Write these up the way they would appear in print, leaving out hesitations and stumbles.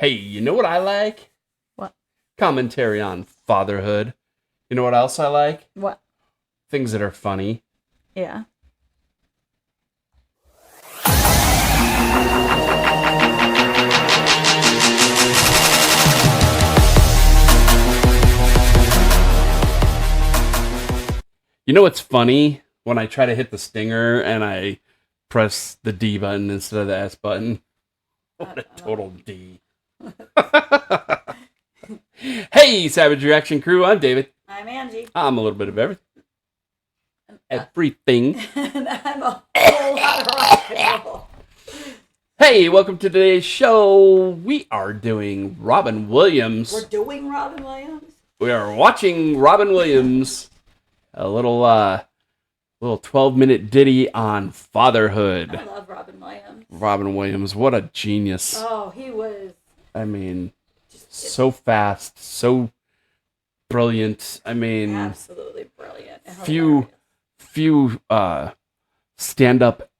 Hey, you know what I like? What? Commentary on fatherhood. You know what else I like? What? Things that are funny. Yeah. You know what's funny? When I try to hit the stinger and I press the D button instead of the S button. What a total D. Hey, Savage Reaction Crew. I'm David. I'm Angie. I'm a little bit of everything. Everything. And I'm a whole lot of rock and roll. Hey, welcome to today's show. We are doing Robin Williams. We're doing Robin Williams? We are watching Robin Williams. A little 12-minute ditty on fatherhood. I love Robin Williams. Robin Williams, what a genius. Oh, he was. I mean, so fast, so brilliant. I mean, Absolutely brilliant. And few stand-up.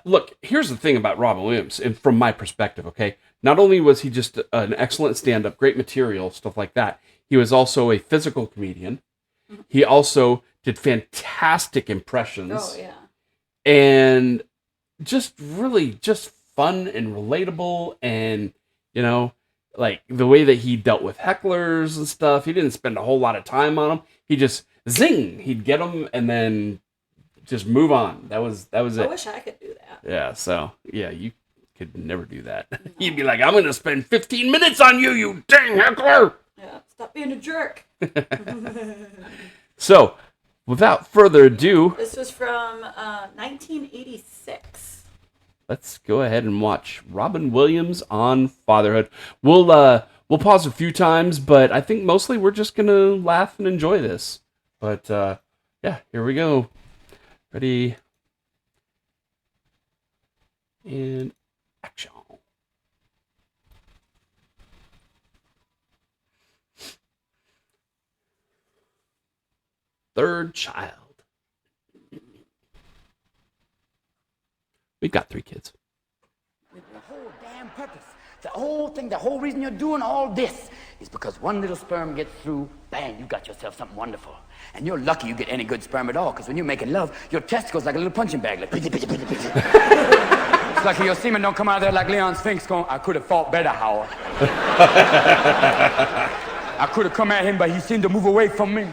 Look, here's the thing about Robin Williams, and from my perspective, okay? Not only was he just an excellent stand-up, great material, stuff like that, he was also a physical comedian. He also did fantastic impressions. Oh, yeah. And just really just fun and relatable, and, you know, like the way that he dealt with hecklers and stuff. He didn't spend a whole lot of time on them. He just, zing, he'd get them and then just move on. That was it. I wish I could do that. Yeah, so, yeah, you could never do that. No. You'd be like, I'm going to spend 15 minutes on you, you dang heckler! Yeah, stop being a jerk. So, without further ado... This was from 1986. Let's go ahead and watch Robin Williams on fatherhood. We'll pause a few times, but I think mostly we're just going to laugh and enjoy this. But, yeah, here we go. Ready? And action. Third child. We've got 3 kids. The whole damn purpose, the whole thing, the whole reason you're doing all this is because one little sperm gets through, bang, you got yourself something wonderful. And you're lucky you get any good sperm at all, because when you're making love, your testicles like a little punching bag, like pitty, pitty, pitty, pitty. It's lucky your semen don't come out of there like Leon Sphinx going, I could have fought better, Howard. I could have come at him, but he seemed to move away from me.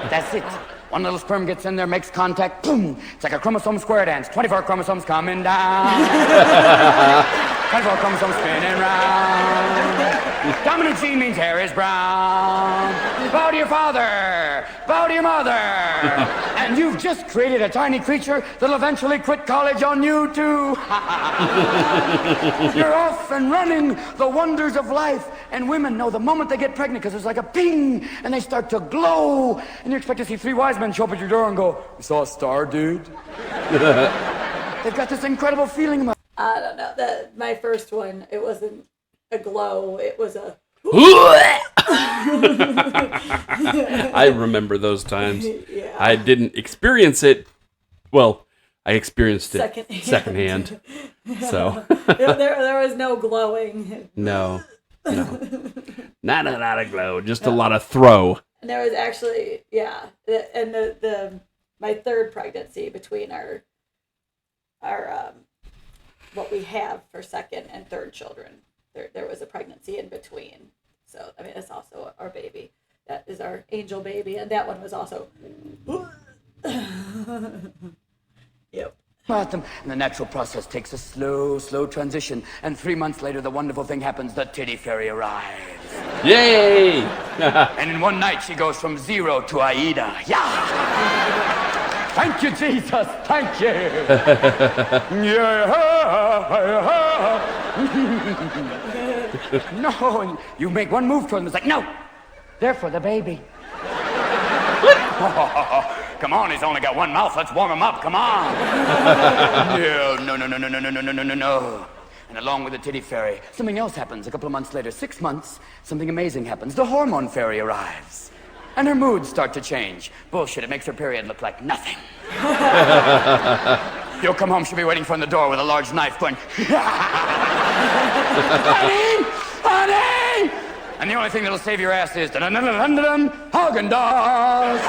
That's it. One little sperm gets in there, makes contact, boom. It's like a chromosome square dance. 24 chromosomes coming down. 24 chromosomes spinning round. Dominant gene means hair is brown. Bow to your father. Bow to your mother. And you've just created a tiny creature that'll eventually quit college on you, too. You're off and running the wonders of life. And women know the moment they get pregnant, because there's like a ping, and they start to glow. And you expect to see 3 wise men show up at your door and go, you saw a star, dude? They've got this incredible feeling about. I don't know. My first one, it wasn't a glow. It was a... I remember those times. Yeah. I didn't experience it. Well, I experienced it secondhand. So there was no glowing. No. Not a glow, just a lot of throw. And there was actually, yeah, and my third pregnancy between our what we have for second and third children. There was a pregnancy in between. So, I mean, it's also our baby. That is our angel baby. And that one was also... Yep. About them. And the natural process takes a slow transition. And 3 months later, the wonderful thing happens. The titty fairy arrives. Yay! And in one night, she goes from 0 to Aida. Yeah! Thank you, Jesus. Thank you. Yeah. No, and you make one move toward them. It's like, no, they're for the baby. Come on, he's only got one mouth. Let's warm him up. Come on. No. And along with the titty fairy, something else happens. A couple of months later, 6 months, something amazing happens. The hormone fairy arrives. And her moods start to change. Bullshit, it makes her period look like nothing. You'll come home, she'll be waiting for you in the door with a large knife going, Honey! Honey! And the only thing that'll save your ass is Haagen-Dazs.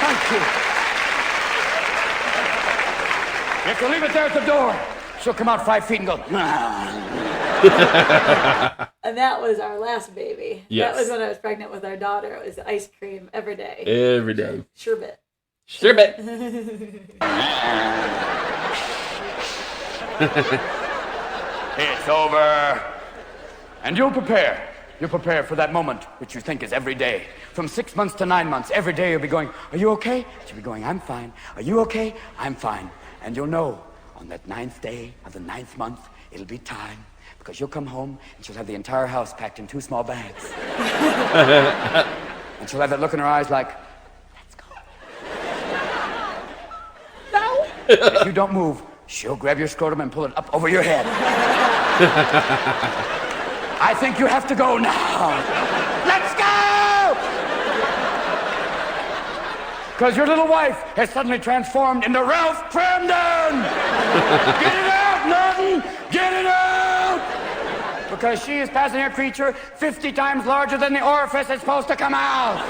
Thank you. You have to leave it there at the door. She'll come out 5 feet and go, And that was our last baby. Yes. That was when I was pregnant with our daughter. It was ice cream every day. Every day. Sherbet. Sherbet. It's over. And you'll prepare. You'll prepare for that moment, which you think is every day. From 6 months to 9 months, every day you'll be going, are you okay? She'll be going, I'm fine. Are you okay? I'm fine. And you'll know on that 9th day of the 9th month, it'll be time. Because you'll come home and she'll have the entire house packed in 2 small bags. And she'll have that look in her eyes like, let's go. No. And if you don't move, she'll grab your scrotum and pull it up over your head. I think you have to go now. Let's go! Because your little wife has suddenly transformed into Ralph Cramden. Get it out, Norton! Get it out! Because she is passing a creature 50 times larger than the orifice it's supposed to come out.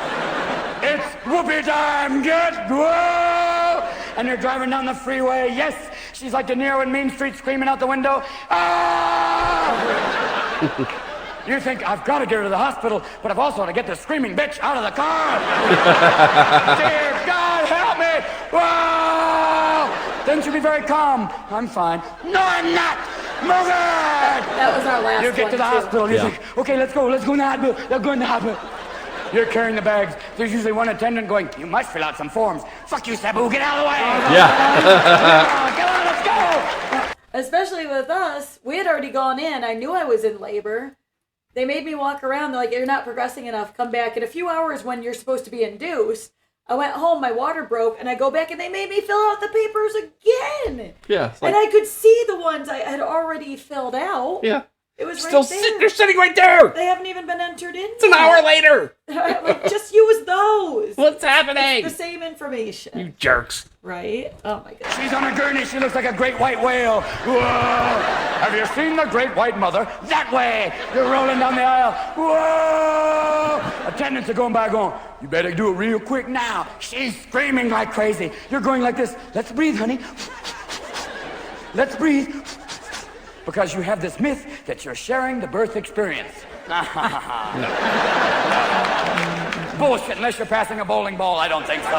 It's whoopee time! Get whoa! And you're driving down the freeway. Yes, she's like De Niro in Mean Street screaming out the window. Ah! You think, I've got to get her to the hospital, but I've also got to get this screaming bitch out of the car. Dear God, help me! Whoa! Then she'll be very calm. I'm fine. No, I'm not! Move it! That was our last one. You get to the hospital, and you think, okay, let's go in the hospital. Let's go in the hospital. You're carrying the bags. There's usually one attendant going, you must fill out some forms. Fuck you, Sabu, get out of the way! Yeah. Come on, let's go! Especially with us, we had already gone in. I knew I was in labor. They made me walk around. They're like, you're not progressing enough. Come back in a few hours when you're supposed to be induced. I went home, my water broke, and I go back and they made me fill out the papers again. Yeah. And I could see the ones I had already filled out. Yeah. It was Still right there. they're sitting right there. They haven't even been entered in. It's an hour later. Like, just use those. What's happening? It's the same information. You jerks. Right? Oh my God. She's on a gurney. She looks like a great white whale. Whoa! Have you seen the great white mother? That way. You're rolling down the aisle. Whoa! Attendants are going by going, you better do it real quick now. She's screaming like crazy. You're going like this. Let's breathe, honey. Let's breathe. Because you have this myth that you're sharing the birth experience. Bullshit, unless you're passing a bowling ball, I don't think so. No.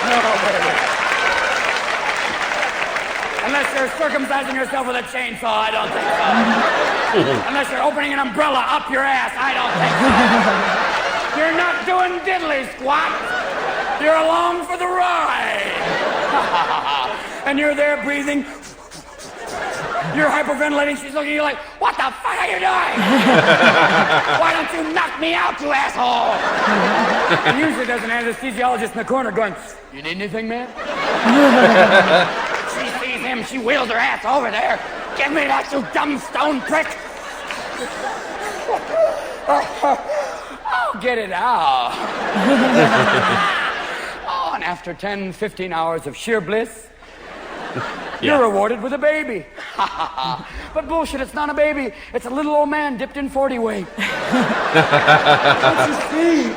No, baby. Unless you're circumcising yourself with a chainsaw, I don't think so. Unless you're opening an umbrella up your ass, I don't think so. You're not doing diddly squat. You're along for the ride. And you're there breathing. You're hyperventilating. She's looking at you like, what the fuck are you doing? Why don't you knock me out, you asshole? And usually there's an anesthesiologist in the corner going, you need anything, man? She sees him. She wheels her ass over there. Give me that, you dumb stone prick. Oh, get it out. Oh, and after 10, 15 hours of sheer bliss, you're rewarded with a baby. But bullshit, it's not a baby. It's a little old man dipped in 40 weight. Don't you see?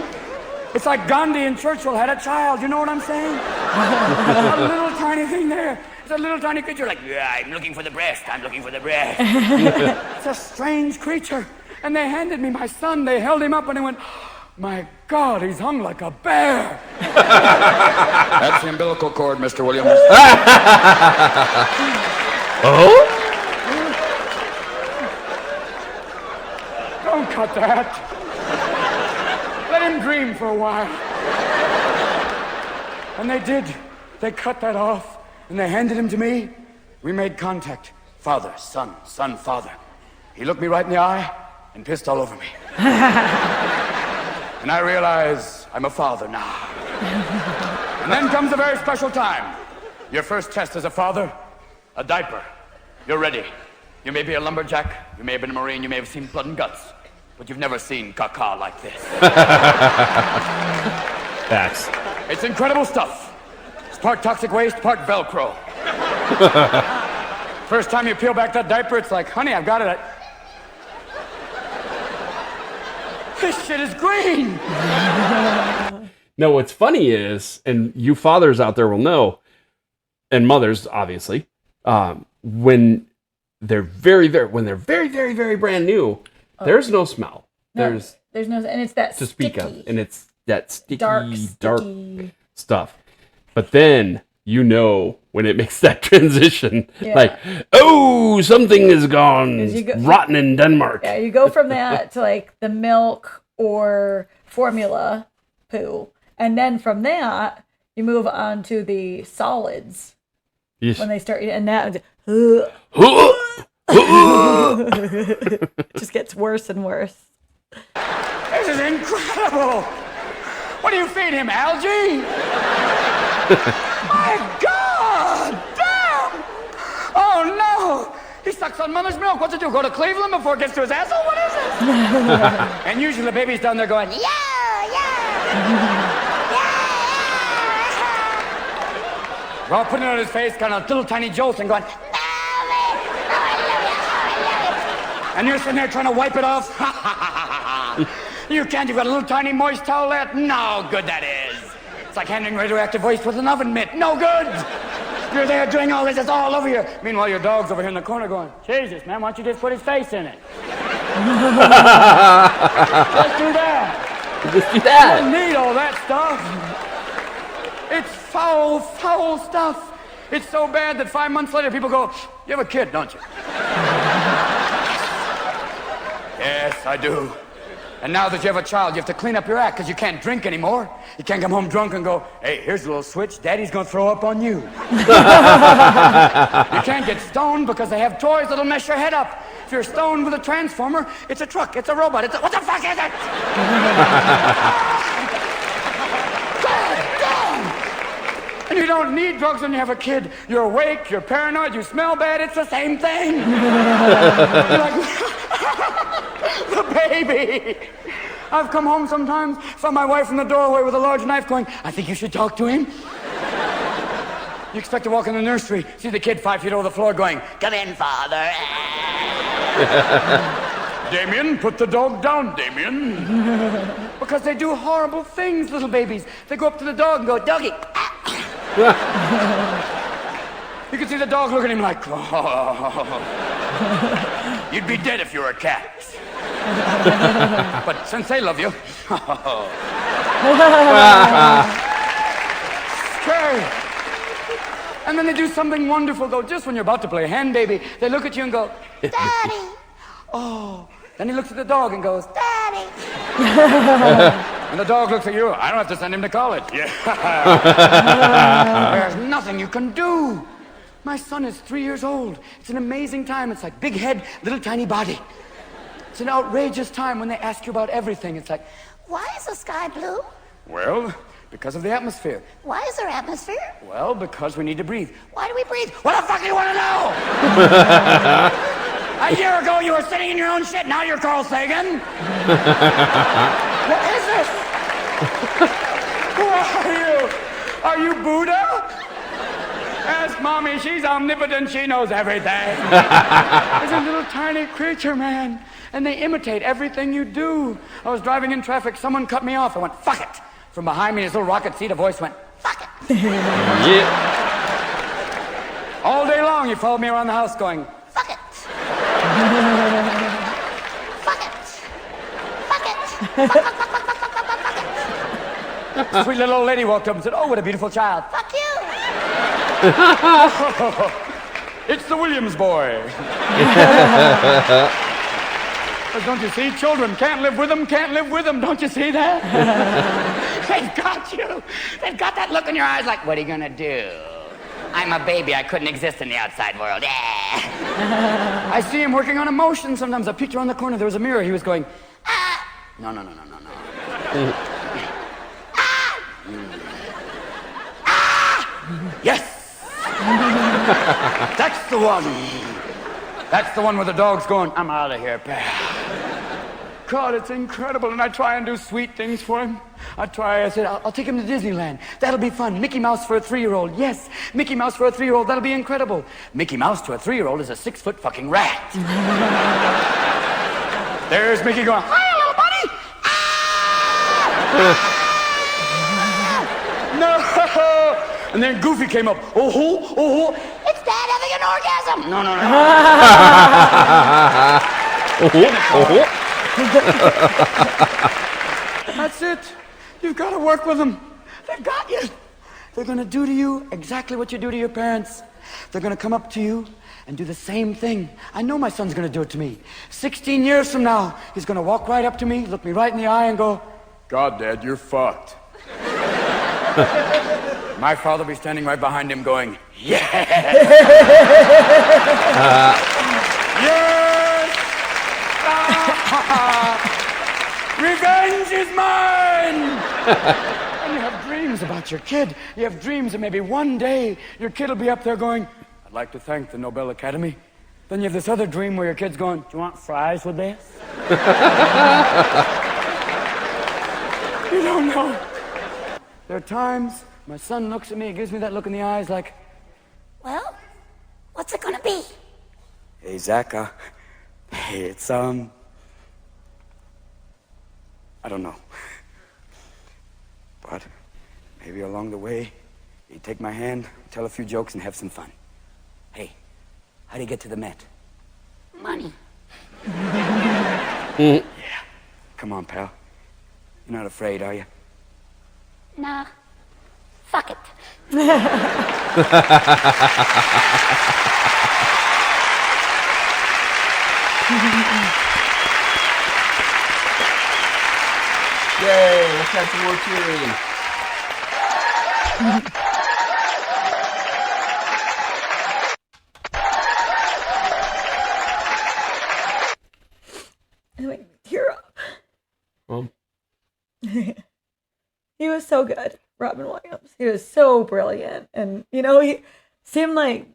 It's like Gandhi and Churchill had a child. You know what I'm saying? A little tiny thing there. It's a little tiny creature like, yeah, I'm looking for the breast. I'm looking for the breast. It's a strange creature. And they handed me my son. They held him up and they went, my God, he's hung like a bear. That's the umbilical cord, Mr. Williams. Oh? Don't cut that. Let him dream for a while. And they did. They cut that off, and they handed him to me. We made contact. Father, son, son, father. He looked me right in the eye and pissed all over me. And I realize I'm a father now. And then comes a very special time. Your first test as a father, a diaper. You're ready. You may be a lumberjack, you may have been a Marine, you may have seen blood and guts, but you've never seen caca like this. Facts. It's incredible stuff. part toxic waste, part Velcro. First time you peel back that diaper, it's like, honey, I've got it. This shit is green. No, what's funny is, and you fathers out there will know, and mothers, obviously, when they're very, very brand new, there's no smell. There's no, and it's that to sticky, speak of, and it's that sticky, dark stuff. But then you know when it makes that transition, Yeah. like, oh, something is gone rotten in Denmark. Yeah, you go from that to like the milk or formula poo, and then from that you move on to the solids Yes. when they start, and that it just gets worse and worse. This is incredible. What do you feed him, algae? My God! Damn! Oh no! He sucks on mother's milk. What's it do? Go to Cleveland before it gets to his asshole? What is it? And usually the baby's down there going, we're all putting it on his face, kind of little tiny jolts and going, and you're sitting there trying to wipe it off. You can't. You've got a little tiny moist towelette. No good that is. It's like handling radioactive waste with an oven mitt. No good. You're there doing all this. It's all over you. Meanwhile, your dog's over here in the corner going, Jesus, man, why don't you just put his face in it? Just do that. Just do You that. don't need all that stuff. It's foul, foul stuff. It's so bad that 5 months later people go, you have a kid, don't you? Yes, I do. And now that you have a child, you have to clean up your act because you can't drink anymore. You can't come home drunk and go, hey, here's a little switch. Daddy's going to throw up on you. You can't get stoned because they have toys that'll mess your head up. If you're stoned with a transformer, it's a truck, it's a robot, what the fuck is it? God damn! And you don't need drugs when you have a kid. You're awake, you're paranoid, you smell bad, it's the same thing. You're like, the baby. I've come home sometimes, found my wife in the doorway with a large knife going, I think you should talk to him. You expect to walk in the nursery, see the kid 5 feet over the floor going, come in, father. Damien, put the dog down, Damien. Because they do horrible things, little babies. They go up to the dog and go, doggy. You can see the dog looking at him like, oh. You'd be dead if you were a cat. But since they love you, scary. And then they do something wonderful, though, just when you're about to play hand baby, they look at you and go, Daddy. Oh. Then he looks at the dog and goes, Daddy. And the dog looks at you, I don't have to send him to college. Yeah. There's nothing you can do. My son is 3 years old. It's an amazing time. It's like big head, little tiny body. It's an outrageous time when they ask you about everything. It's like, Why is the sky blue? well, because of the atmosphere. Why is there atmosphere? Well, because we need to breathe. Why do we breathe? What the fuck do you want to know? A year ago, you were sitting in your own shit. Now you're Carl Sagan. What is this? Who are you? Are you Buddha? Ask Mommy. She's omnipotent. She knows everything. There's a little tiny creature, man. And they imitate everything you do. I was driving in traffic. Someone cut me off. I went, fuck it. From behind me in his little rocket seat, a voice went, fuck it. Yeah. All day long, he followed me around the house going, Fuck it. Fuck it. Fuck it. Fuck it. sweet little old lady walked up and said, oh, what a beautiful child. Fuck you. It's the Williams boy. Don't you see? Children can't live with them, can't live with them. Don't you see that? They've got you. They've got that look in your eyes like, what are you gonna do? I'm a baby. I couldn't exist in the outside world. I see him working on emotion sometimes. I peeked around the corner. There was a mirror. He was going, ah. No. Yes! That's the one. That's the one where the dog's going, I'm out of here, pal. God, it's incredible, and I try and do sweet things for him. I try. I said, I'll take him to Disneyland. That'll be fun. Mickey Mouse for a 3-year-old. Yes, Mickey Mouse for a 3-year-old. That'll be incredible. Mickey Mouse to a 3-year-old is a 6-foot fucking rat. There's Mickey going, hi, little buddy. Ah! No. And then Goofy came up. Oh. It's Dad having an orgasm. No. That's it. You've got to work with them. They've got you. They're going to do to you exactly what you do to your parents. They're going to come up to you and do the same thing. I know my son's going to do it to me. 16 years from now, he's going to walk right up to me, look me right in the eye, and go, God, Dad, you're fucked. My father will be standing right behind him going, yes! Yes! Revenge is mine! And you have dreams about your kid. You have dreams that maybe one day your kid will be up there going, I'd like to thank the Nobel Academy. Then you have this other dream where your kid's going, do you want fries with this? You don't know. There are times my son looks at me, gives me that look in the eyes like, Well, what's it gonna be? hey, Zach, it's, I don't know. But maybe along the way, you take my hand, tell a few jokes, and have some fun. Hey, how do you get to the Met? Money. Yeah. Come on, pal. You're not afraid, are you? Nah. Fuck it. Yay, let's have some more cheering. Anyway, tear up. Well, He was so good, Robin Williams. He was so brilliant. And, he seemed like,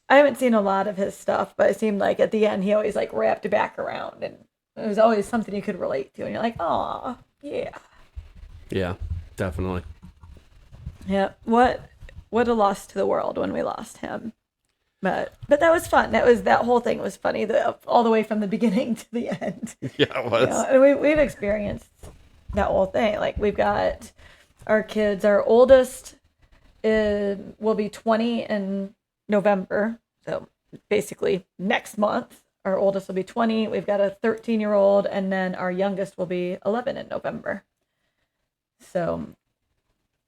I haven't seen a lot of his stuff, but it seemed like at the end he always like wrapped it back around. And it was always something you could relate to. And you're like, oh, yeah. yeah, definitely. Yeah. What a loss to the world when we lost him. But that was fun. That whole thing was funny, all the way from the beginning to the end. Yeah, it was. And we've experienced that whole thing. Like, we've got our kids. Our oldest will be 20 in November. So basically next month, our oldest will be 20. We've got a 13-year-old, and then our youngest will be 11 in November. So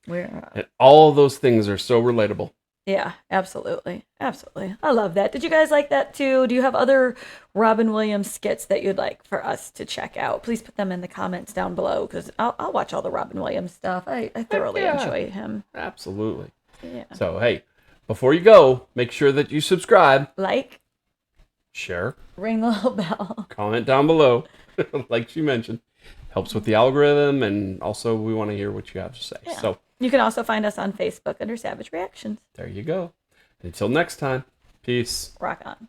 we're... And all of those things are so relatable. Yeah, absolutely. Absolutely. I love that. Did you guys like that too? Do you have other Robin Williams skits that you'd like for us to check out? Please put them in the comments down below, because I'll watch all the Robin Williams stuff. I thoroughly enjoy him. Absolutely. Yeah. So, hey, before you go, make sure that you subscribe, Like, share, ring the little bell. comment down below, like she mentioned. Helps with the algorithm, and also we want to hear what you have to say. Yeah. So You can also find us on Facebook under Savage Reactions. there you go. Until next time, peace. Rock on.